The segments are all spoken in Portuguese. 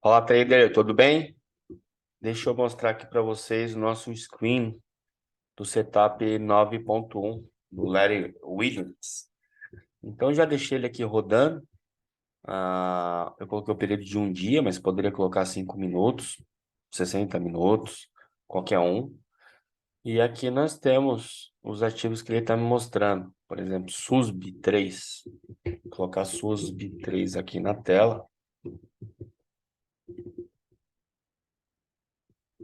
Fala, trader, tudo bem? Deixa eu mostrar aqui para vocês o nosso screen do setup 9.1 do Larry Williams. Então, já deixei ele aqui rodando. Eu coloquei o período de um dia, mas poderia colocar 5 minutos, 60 minutos, qualquer um. E aqui nós temos os ativos que ele está me mostrando. Por exemplo, SUSB 3. Vou colocar SUSB 3 aqui na tela.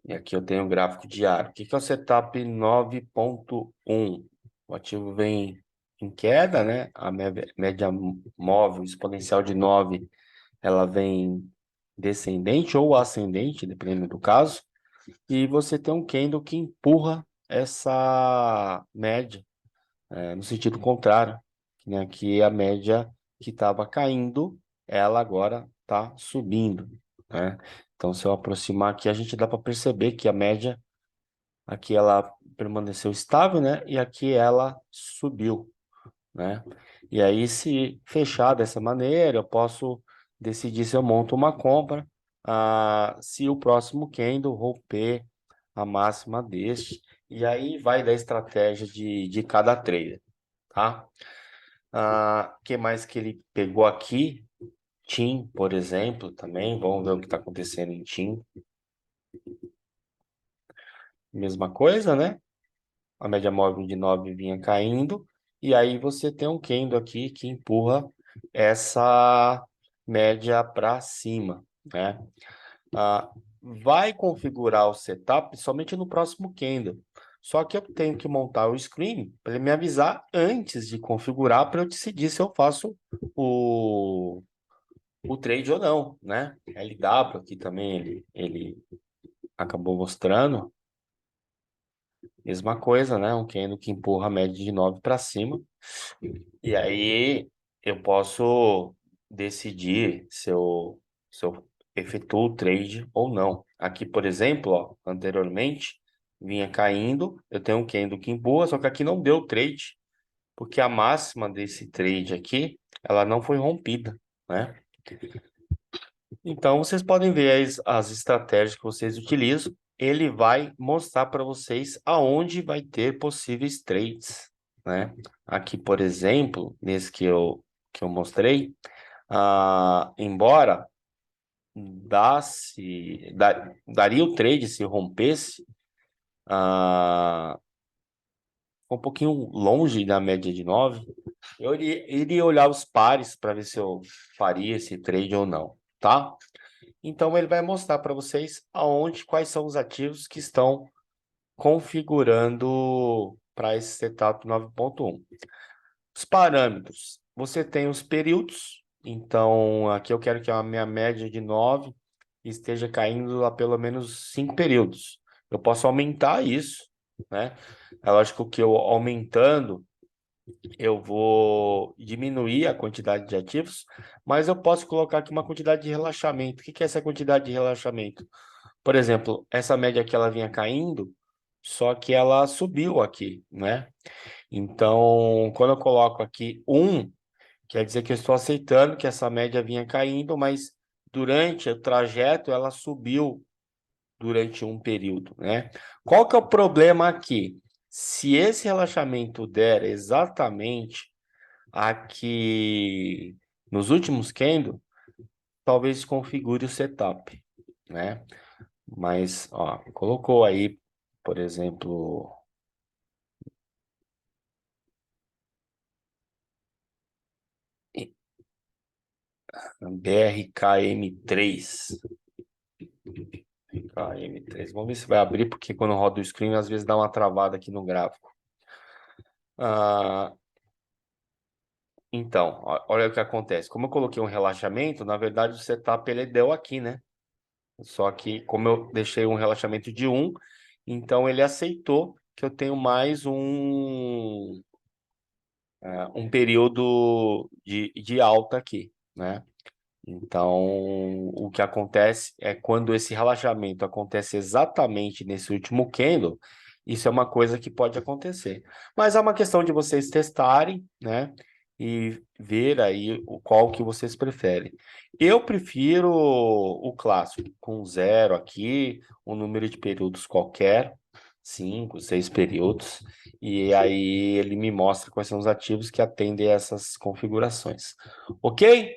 E aqui eu tenho o gráfico diário. O que é o setup 9.1? O ativo vem em queda, né? A média móvel exponencial de 9, ela vem descendente ou ascendente, dependendo do caso. E você tem um candle que empurra essa média, no sentido contrário, né? Que a média que estava caindo, ela agora está subindo, né? Então, se eu aproximar aqui, a gente dá para perceber que a média aqui ela permaneceu estável, né? E aqui ela subiu, né? E aí, se fechar dessa maneira, eu posso decidir se eu monto uma compra, se o próximo candle romper a máxima deste. E aí vai da estratégia de cada trader, tá? Que mais que ele pegou aqui? TIM, por exemplo, também. Vamos ver o que está acontecendo em TIM. Mesma coisa, né? A média móvel de 9 vinha caindo, e aí você tem um candle aqui que empurra essa média para cima, né? Ah, vai configurar o setup somente no próximo candle. Só que eu tenho que montar o screen para ele me avisar antes de configurar para eu decidir se eu faço o trade ou não, né? LW aqui também ele acabou mostrando. Mesma coisa, né? Um candle que empurra a média de 9 para cima. E aí eu posso decidir se eu efetuo o trade ou não. Aqui, por exemplo, ó, anteriormente vinha caindo, eu tenho um candle que empurra, só que aqui não deu trade, porque a máxima desse trade aqui, ela não foi rompida, né? Então, vocês podem ver as estratégias que vocês utilizam. Ele vai mostrar para vocês aonde vai ter possíveis trades, né? Aqui, por exemplo, nesse que eu mostrei, embora daria o trade se rompesse, um pouquinho longe da média de 9, eu iria olhar os pares para ver se eu faria esse trade ou não, tá? Então ele vai mostrar para vocês quais são os ativos que estão configurando para esse setup 9.1. Os parâmetros, você tem os períodos, então aqui eu quero que a minha média de 9 esteja caindo a pelo menos 5 períodos. Eu posso aumentar isso, né? É lógico que eu aumentando, eu vou diminuir a quantidade de ativos, mas eu posso colocar aqui uma quantidade de relaxamento. O que que é essa quantidade de relaxamento? Por exemplo, essa média aqui ela vinha caindo, só que ela subiu aqui, né? Então, quando eu coloco aqui 1, quer dizer que eu estou aceitando que essa média vinha caindo, mas durante o trajeto ela subiu durante um período, né? Qual que é o problema aqui? Se esse relaxamento der exatamente aqui nos últimos candle, talvez configure o setup, né? Mas, ó, colocou aí, por exemplo, BRKM3. BRKM3. Vamos ver se vai abrir, porque quando roda o screen, às vezes dá uma travada aqui no gráfico. Ah, então, olha o que acontece. Como eu coloquei um relaxamento, na verdade o setup ele deu aqui, né? Só que como eu deixei um relaxamento de 1, então ele aceitou que eu tenho mais um período de alta aqui, né? Então, o que acontece é quando esse relaxamento acontece exatamente nesse último candle, isso é uma coisa que pode acontecer. Mas é uma questão de vocês testarem, né? e ver aí qual que vocês preferem. Eu prefiro o clássico, com zero aqui, um número de períodos qualquer, 5, 6 períodos, e aí ele me mostra quais são os ativos que atendem a essas configurações. Ok?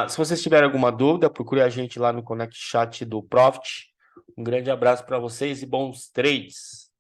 Se vocês tiverem alguma dúvida, procure a gente lá no Connect Chat do Profit. Um grande abraço para vocês e bons trades!